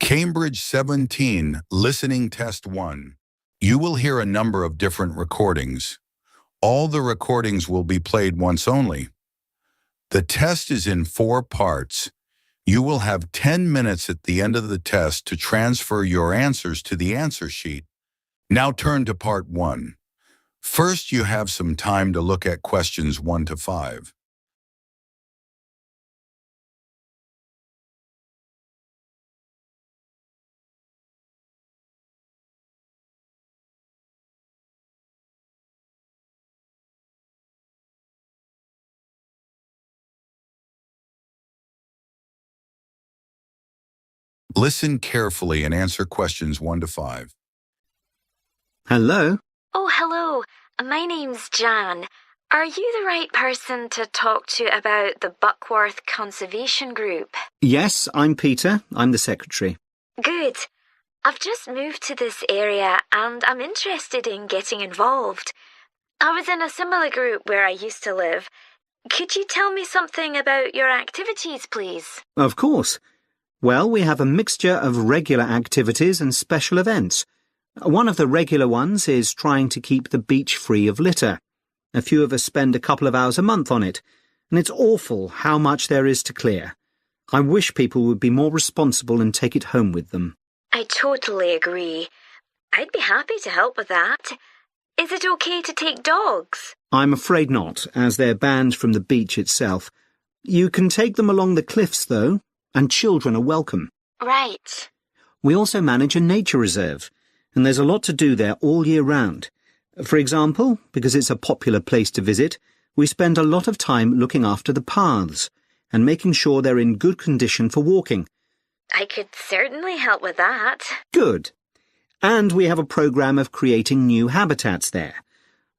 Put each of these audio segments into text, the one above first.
Cambridge 17, Listening Test 1. You will hear a number of different recordings. All the recordings will be played once only. The test is in 4 parts. You will have 10 minutes at the end of the test to transfer your answers to the answer sheet. Now turn to part 1. First, you have some time to look at questions 1 to 5. Listen carefully and answer questions 1 to 5. Hello? Oh, hello. My name's Jan. Are you the right person to talk to about the Buckworth Conservation Group? Yes, I'm Peter. I'm the secretary. Good. I've just moved to this area and I'm interested in getting involved. I was in a similar group where I used to live. Could you tell me something about your activities, please? Of course. Well, we have a mixture of regular activities and special events. One of the regular ones is trying to keep the beach free of litter. A few of us spend a couple of hours a month on it, and it's awful how much there is to clear. I wish people would be more responsible and take it home with them. I totally agree. I'd be happy to help with that. Is it okay to take dogs? I'm afraid not, as they're banned from the beach itself. You can take them along the cliffs, though, and children are welcome. Right. We also manage a nature reserve, and there's a lot to do there all year round. For example, because it's a popular place to visit, we spend a lot of time looking after the paths and making sure they're in good condition for walking. I could certainly help with that. Good. And we have a program of creating new habitats there.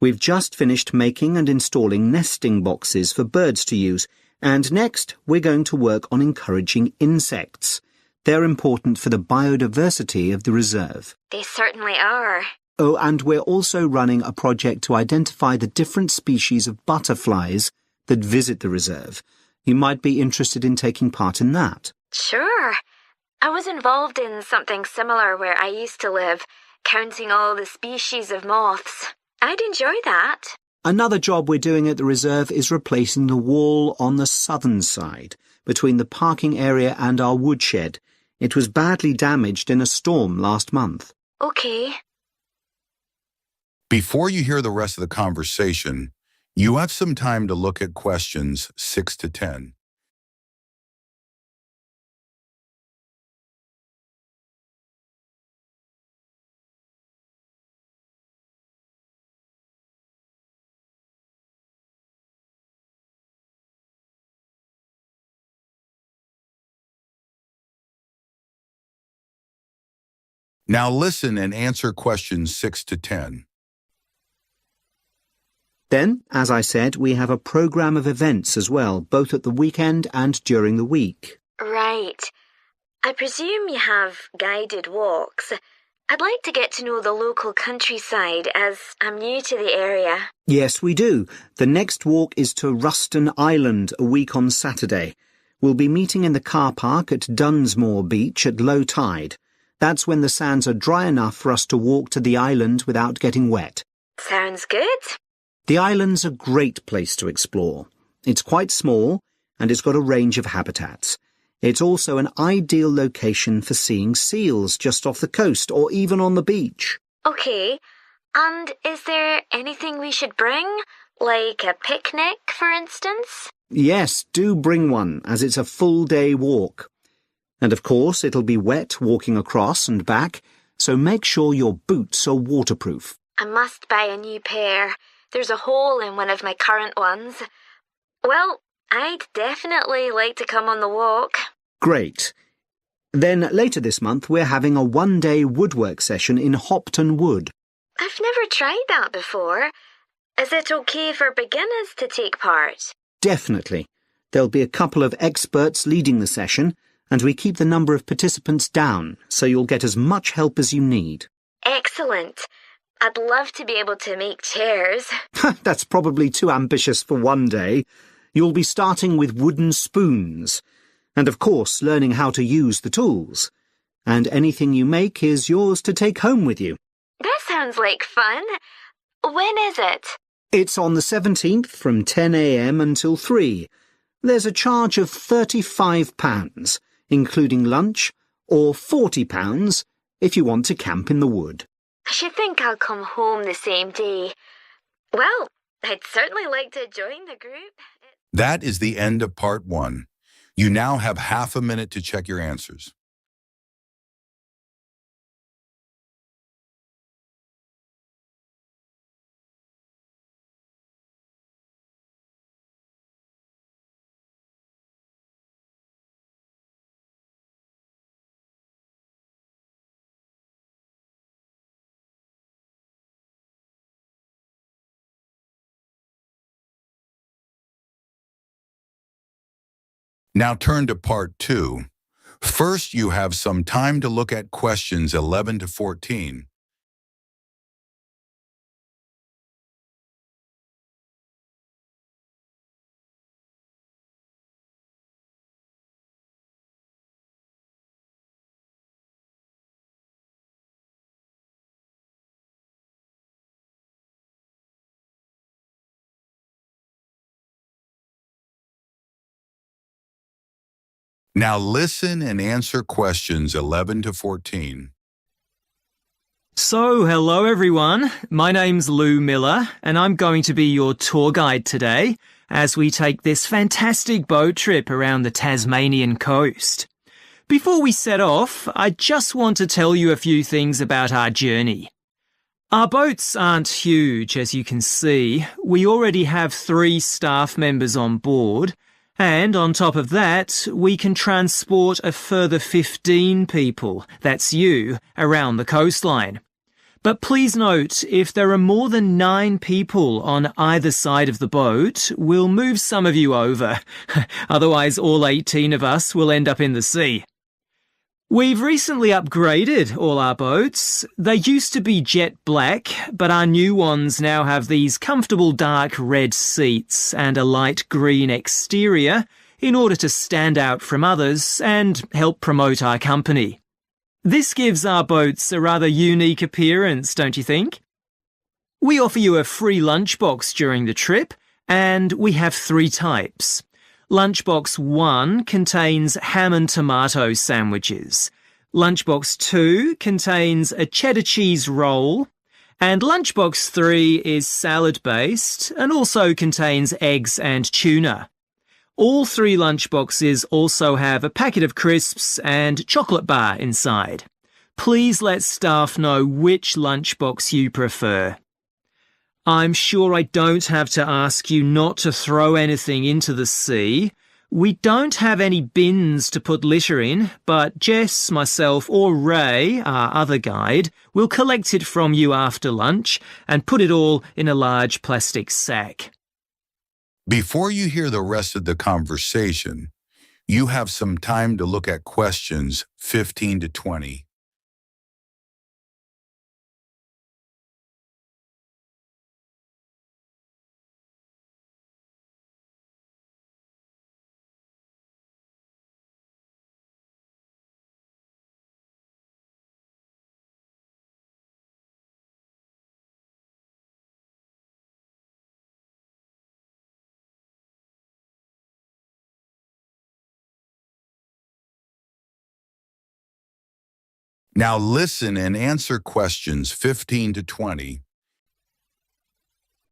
We've just finished making and installing nesting boxes for birds to use, and next we're going to work on encouraging insects. They're important for the biodiversity of the reserve. They certainly are. Oh, and we're also running a project to identify the different species of butterflies that visit the reserve. You might be interested in taking part in that. Sure. I was involved in something similar where I used to live, counting all the species of moths. I'd enjoy that. Another job we're doing at the reserve is replacing the wall on the southern side, between the parking area and our woodshed. It was badly damaged in a storm last month. Okay. Before you hear the rest of the conversation, you have some time to look at questions 6 to 10. Now listen and answer questions 6 to 10. Then, as I said, we have a program of events as well, both at the weekend and during the week. Right. I presume you have guided walks. I'd like to get to know the local countryside as I'm new to the area. Yes, we do. The next walk is to Ruston Island a week on Saturday. We'll be meeting in the car park at Dunsmore Beach at low tide. That's when the sands are dry enough for us to walk to the island without getting wet. Sounds good. The island's a great place to explore. It's quite small, and it's got a range of habitats. It's also an ideal location for seeing seals just off the coast or even on the beach. Okay. And is there anything we should bring? Like a picnic, for instance? Yes, do bring one, as it's a full-day walk. And of course, it'll be wet walking across and back, so make sure your boots are waterproof. I must buy a new pair. There's a hole in one of my current ones. Well, I'd definitely like to come on the walk. Great. Then later this month, we're having a one-day woodwork session in Hopton Wood. I've never tried that before. Is it okay for beginners to take part? Definitely. There'll be a couple of experts leading the session, and we keep the number of participants down, so you'll get as much help as you need. Excellent. I'd love to be able to make chairs. That's probably too ambitious for one day. You'll be starting with wooden spoons, and of course learning how to use the tools. and anything you make is yours to take home with you. That sounds like fun. When is it? It's on the 17th from 10 a.m. until 3. There's a charge of £35, including lunch, or £40 if you want to camp in the wood. I should think I'll come home the same day. Well, I'd certainly like to join the group. That is the end of part 1. You now have half a minute to check your answers. Now turn to part 2. First, you have some time to look at questions 11 to 14. Now listen and answer questions 11 to 14. So, hello everyone. My name's Lou Miller, and I'm going to be your tour guide today as we take this fantastic boat trip around the Tasmanian coast. Before we set off, I just want to tell you a few things about our journey. Our boats aren't huge, as you can see. We already have 3 staff members on board, and on top of that, we can transport a further 15 people, that's you, around the coastline. But please note, if there are more than 9 people on either side of the boat, we'll move some of you over. Otherwise, all 18 of us will end up in the sea. We've recently upgraded all our boats. They used to be jet black, but our new ones now have these comfortable dark red seats and a light green exterior in order to stand out from others and help promote our company. This gives our boats a rather unique appearance, don't you think? We offer you a free lunchbox during the trip, and we have 3 types. Lunchbox 1 contains ham and tomato sandwiches. Lunchbox 2 contains a cheddar cheese roll. And Lunchbox 3 is salad-based and also contains eggs and tuna. All 3 lunchboxes also have a packet of crisps and chocolate bar inside. Please let staff know which lunchbox you prefer. I'm sure I don't have to ask you not to throw anything into the sea. We don't have any bins to put litter in, but Jess, myself, or Ray, our other guide, will collect it from you after lunch and put it all in a large plastic sack. Before you hear the rest of the conversation, you have some time to look at questions 15 to 20. Now listen and answer questions 15 to 20.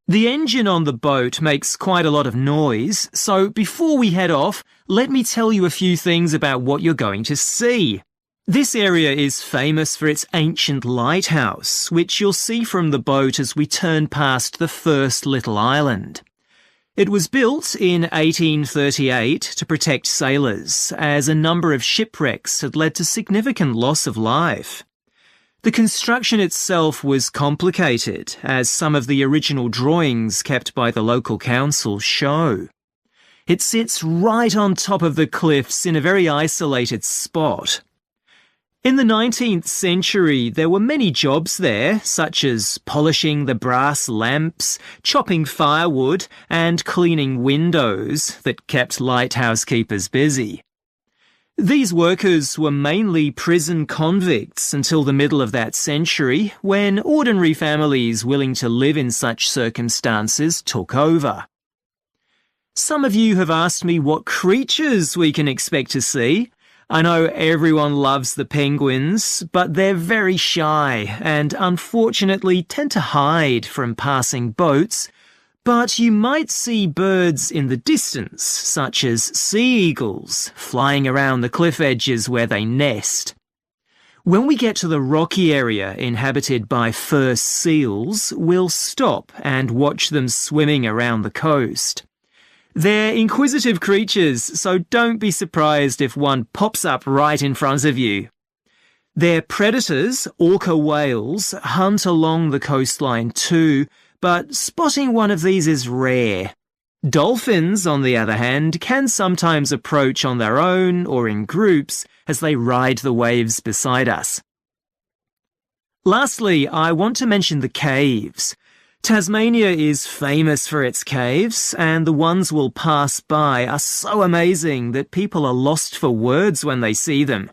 The engine on the boat makes quite a lot of noise, so before we head off, let me tell you a few things about what you're going to see. This area is famous for its ancient lighthouse, which you'll see from the boat as we turn past the first little island. It was built in 1838 to protect sailors, as a number of shipwrecks had led to significant loss of life. The construction itself was complicated, as some of the original drawings kept by the local council show. It sits right on top of the cliffs in a very isolated spot. In the 19th century, there were many jobs there, such as polishing the brass lamps, chopping firewood, and cleaning windows that kept lighthouse keepers busy. These workers were mainly prison convicts until the middle of that century, when ordinary families willing to live in such circumstances took over. Some of you have asked me what creatures we can expect to see. I know everyone loves the penguins, but they're very shy and unfortunately tend to hide from passing boats. But you might see birds in the distance, such as sea eagles, flying around the cliff edges where they nest. When we get to the rocky area inhabited by fur seals, we'll stop and watch them swimming around the coast. They're inquisitive creatures, so don't be surprised if one pops up right in front of you. Their predators, orca whales, hunt along the coastline too, but spotting one of these is rare. Dolphins, on the other hand, can sometimes approach on their own or in groups as they ride the waves beside us. Lastly, I want to mention the caves. Tasmania is famous for its caves, and the ones we'll pass by are so amazing that people are lost for words when they see them.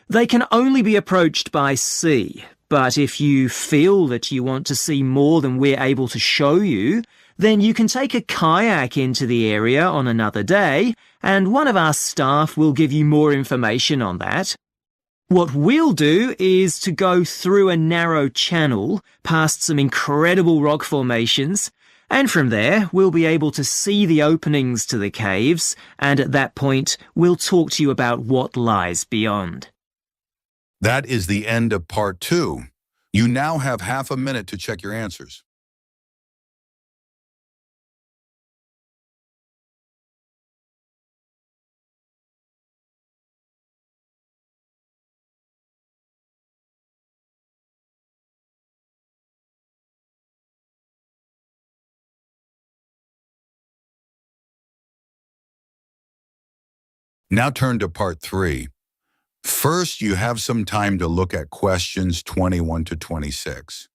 They can only be approached by sea, but if you feel that you want to see more than we're able to show you, then you can take a kayak into the area on another day, and one of our staff will give you more information on that. What we'll do is to go through a narrow channel, past some incredible rock formations, and from there we'll be able to see the openings to the caves, and at that point we'll talk to you about what lies beyond. That is the end of part 2. You now have half a minute to check your answers. Now turn to part 3. First, you have some time to look at questions 21 to 26.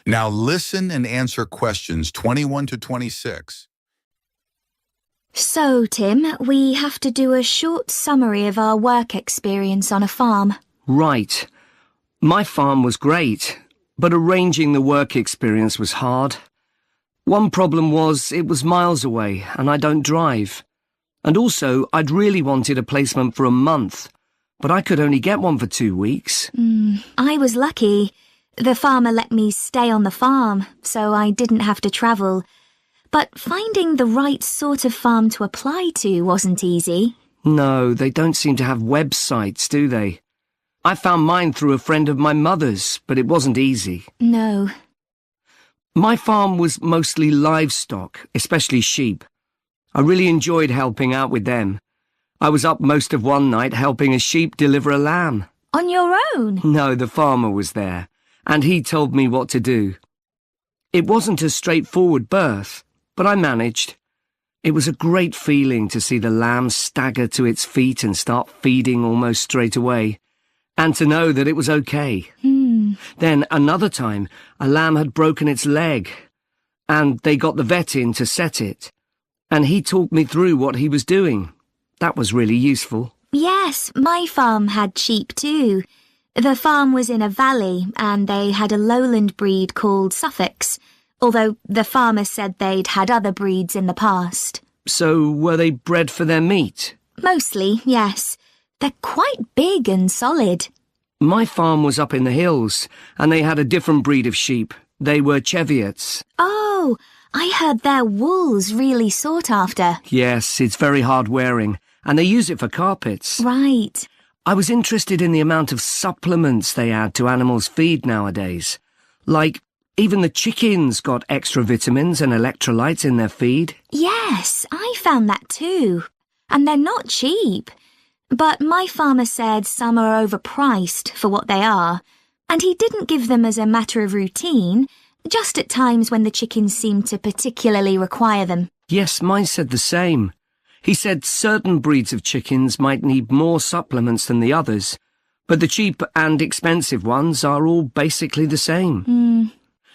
Now listen and answer questions 21 to 26. So, Tim, we have to do a short summary of our work experience on a farm. Right. My farm was great, but arranging the work experience was hard. One problem was it was miles away and I don't drive. And also, I'd really wanted a placement for a month, but I could only get one for 2 weeks. I was lucky. The farmer let me stay on the farm, so I didn't have to travel. But finding the right sort of farm to apply to wasn't easy. No, they don't seem to have websites, do they? I found mine through a friend of my mother's, but it wasn't easy. No. My farm was mostly livestock, especially sheep. I really enjoyed helping out with them. I was up most of one night helping a sheep deliver a lamb. On your own? No, the farmer was there, and he told me what to do. It wasn't a straightforward birth, but I managed. It was a great feeling to see the lamb stagger to its feet and start feeding almost straight away, and to know that it was okay. Then another time, a lamb had broken its leg, and they got the vet in to set it, and he talked me through what he was doing. That was really useful. Yes, my farm had sheep too. The farm was in a valley, and they had a lowland breed called Suffolks, although the farmer said they'd had other breeds in the past. So were they bred for their meat? Mostly, yes. They're quite big and solid. My farm was up in the hills, and they had a different breed of sheep. They were Cheviots. Oh, I heard their wool's really sought after. Yes, it's very hard-wearing, and they use it for carpets. Right. I was interested in the amount of supplements they add to animals' feed nowadays. Like, even the chickens got extra vitamins and electrolytes in their feed. Yes, I found that too. And they're not cheap. But my farmer said some are overpriced for what they are, and he didn't give them as a matter of routine, just at times when the chickens seemed to particularly require them. Yes, mine said the same. He said certain breeds of chickens might need more supplements than the others, but the cheap and expensive ones are all basically the same.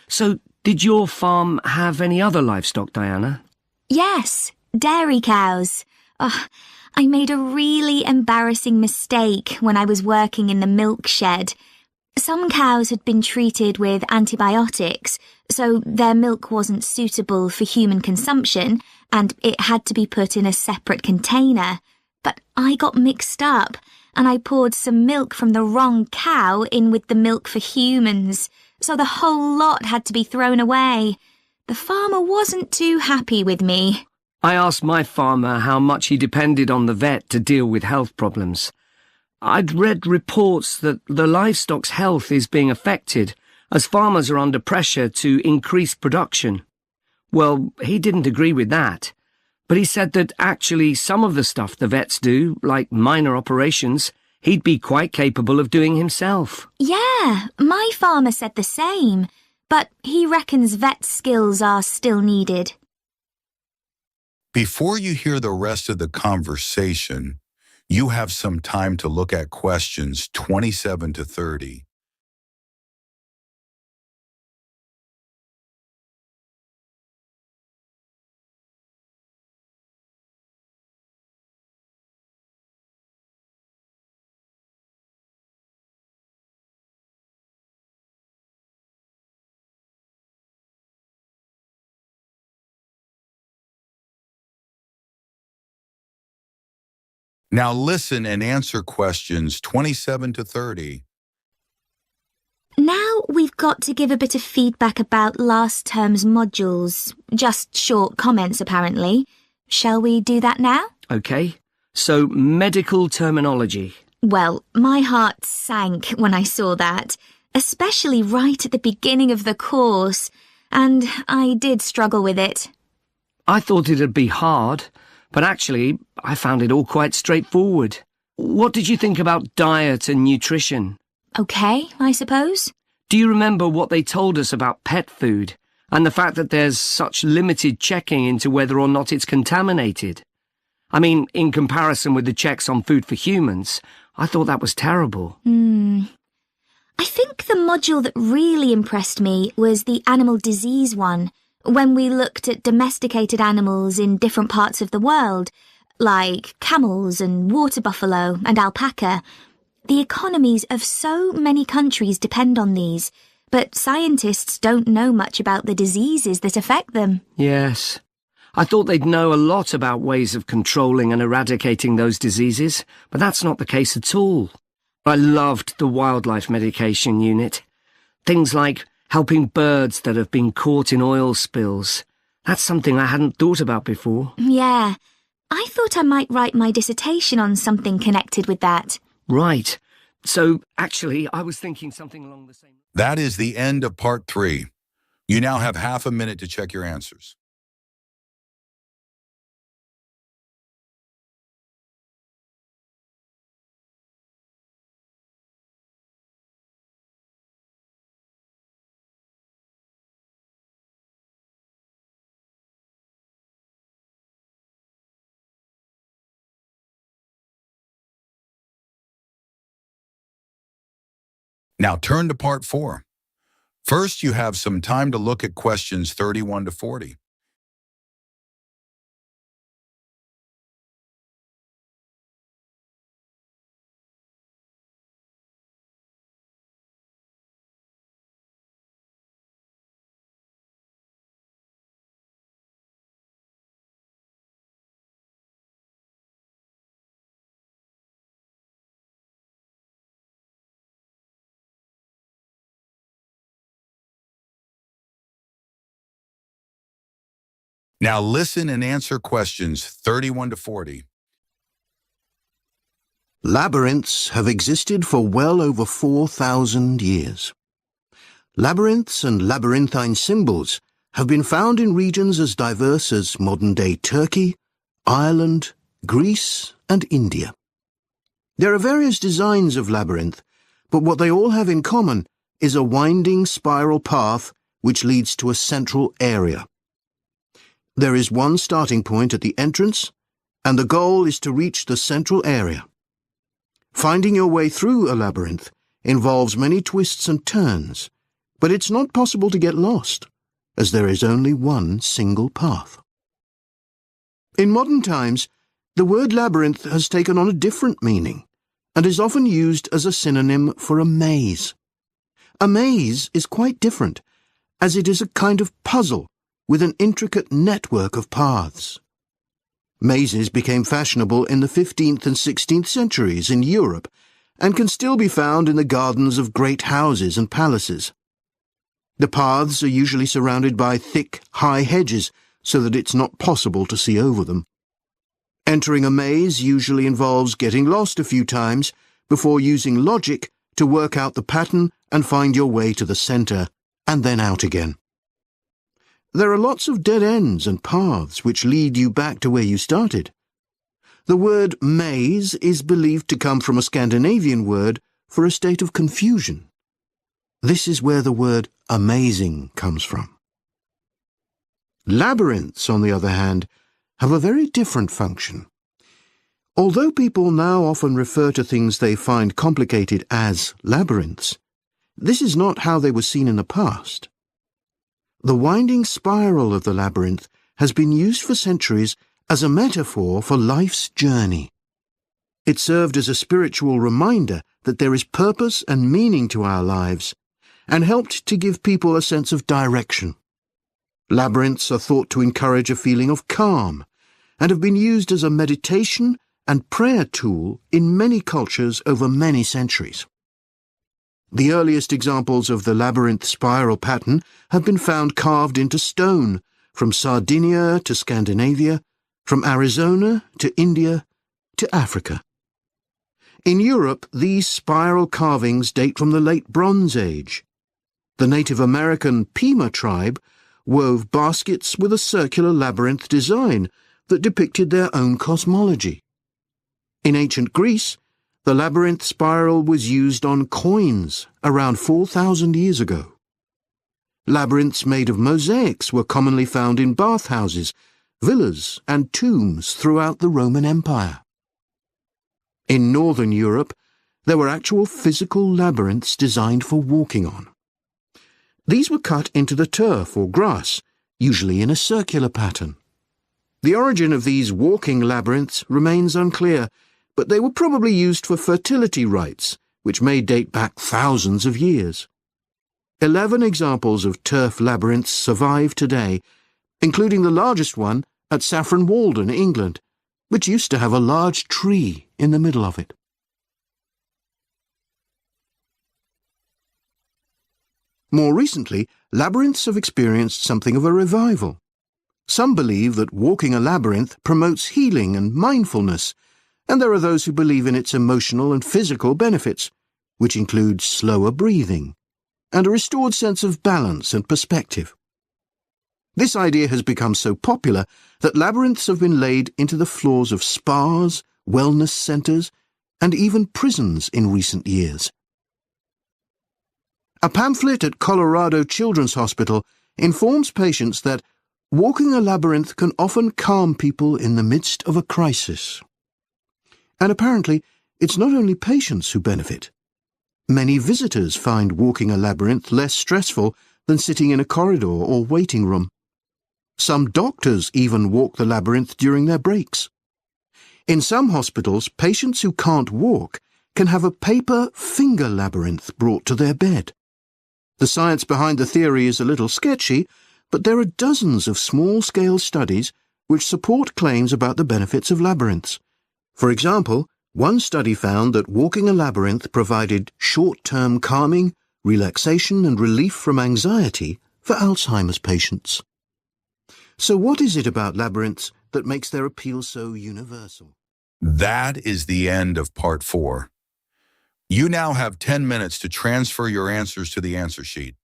So, did your farm have any other livestock, Diana? Yes, dairy cows. I made a really embarrassing mistake when I was working in the milk shed. Some cows had been treated with antibiotics, so their milk wasn't suitable for human consumption, and it had to be put in a separate container. But I got mixed up, and I poured some milk from the wrong cow in with the milk for humans, so the whole lot had to be thrown away. The farmer wasn't too happy with me. I asked my farmer how much he depended on the vet to deal with health problems. I'd read reports that the livestock's health is being affected as farmers are under pressure to increase production. Well, he didn't agree with that, but he said that actually some of the stuff the vets do, like minor operations, he'd be quite capable of doing himself. Yeah, my farmer said the same, but he reckons vet skills are still needed. Before you hear the rest of the conversation, you have some time to look at questions 27 to 30. Now listen and answer questions 27 to 30. Now we've got to give a bit of feedback about last term's modules. Just short comments, apparently. Shall we do that now? Okay, so medical terminology. Well, my heart sank when I saw that, especially right at the beginning of the course, and I did struggle with it. I thought it'd be hard, but actually I found it all quite straightforward. What did you think about diet and nutrition? Okay, I suppose. Do you remember what they told us about pet food and the fact that there's such limited checking into whether or not it's contaminated? I mean, in comparison with the checks on food for humans, I thought that was terrible. I think the module that really impressed me was the animal disease one, when we looked at domesticated animals in different parts of the world, like camels and water buffalo and alpaca. The economies of so many countries depend on these, but scientists don't know much about the diseases that affect them. Yes. I thought they'd know a lot about ways of controlling and eradicating those diseases, but that's not the case at all. I loved the wildlife medication unit. Things like helping birds that have been caught in oil spills. That's something I hadn't thought about before. Yeah. I thought I might write my dissertation on something connected with that. Right. So, actually, I was thinking something along the same... That is the end of part 3. You now have half a minute to check your answers. Now turn to part 4. First, you have some time to look at questions 31 to 40. Now listen and answer questions 31 to 40. Labyrinths have existed for well over 4,000 years. Labyrinths and labyrinthine symbols have been found in regions as diverse as modern-day Turkey, Ireland, Greece, and India. There are various designs of labyrinth, but what they all have in common is a winding spiral path which leads to a central area. There is one starting point at the entrance, and the goal is to reach the central area. Finding your way through a labyrinth involves many twists and turns, but it's not possible to get lost, as there is only one single path. In modern times, the word labyrinth has taken on a different meaning and is often used as a synonym for a maze. A maze is quite different, as it is a kind of puzzle with an intricate network of paths. Mazes became fashionable in the 15th and 16th centuries in Europe and can still be found in the gardens of great houses and palaces. The paths are usually surrounded by thick, high hedges so that it's not possible to see over them. Entering a maze usually involves getting lost a few times before using logic to work out the pattern and find your way to the centre, and then out again. There are lots of dead ends and paths which lead you back to where you started. The word maze is believed to come from a Scandinavian word for a state of confusion. This is where the word amazing comes from. Labyrinths, on the other hand, have a very different function. Although people now often refer to things they find complicated as labyrinths, this is not how they were seen in the past. The winding spiral of the labyrinth has been used for centuries as a metaphor for life's journey. It served as a spiritual reminder that there is purpose and meaning to our lives, and helped to give people a sense of direction. Labyrinths are thought to encourage a feeling of calm, and have been used as a meditation and prayer tool in many cultures over many centuries. The earliest examples of the labyrinth spiral pattern have been found carved into stone, from Sardinia to Scandinavia, from Arizona to India to Africa. In Europe, these spiral carvings date from the late Bronze Age. The Native American Pima tribe wove baskets with a circular labyrinth design that depicted their own cosmology. In ancient Greece, the labyrinth spiral was used on coins around 4,000 years ago. Labyrinths made of mosaics were commonly found in bathhouses, villas, and tombs throughout the Roman Empire. In northern Europe, there were actual physical labyrinths designed for walking on. These were cut into the turf or grass, usually in a circular pattern. The origin of these walking labyrinths remains unclear, but they were probably used for fertility rites, which may date back thousands of years. 11 examples of turf labyrinths survive today, including the largest one at Saffron Walden, England, which used to have a large tree in the middle of it. More recently, labyrinths have experienced something of a revival. Some believe that walking a labyrinth promotes healing and mindfulness, and there are those who believe in its emotional and physical benefits, which include slower breathing and a restored sense of balance and perspective. This idea has become so popular that labyrinths have been laid into the floors of spas, wellness centres, and even prisons in recent years. A pamphlet at Colorado Children's Hospital informs patients that walking a labyrinth can often calm people in the midst of a crisis. And apparently, it's not only patients who benefit. Many visitors find walking a labyrinth less stressful than sitting in a corridor or waiting room. Some doctors even walk the labyrinth during their breaks. In some hospitals, patients who can't walk can have a paper finger labyrinth brought to their bed. The science behind the theory is a little sketchy, but there are dozens of small-scale studies which support claims about the benefits of labyrinths. For example, one study found that walking a labyrinth provided short-term calming, relaxation and relief from anxiety for Alzheimer's patients. So what is it about labyrinths that makes their appeal so universal? That is the end of part 4. You now have 10 minutes to transfer your answers to the answer sheet.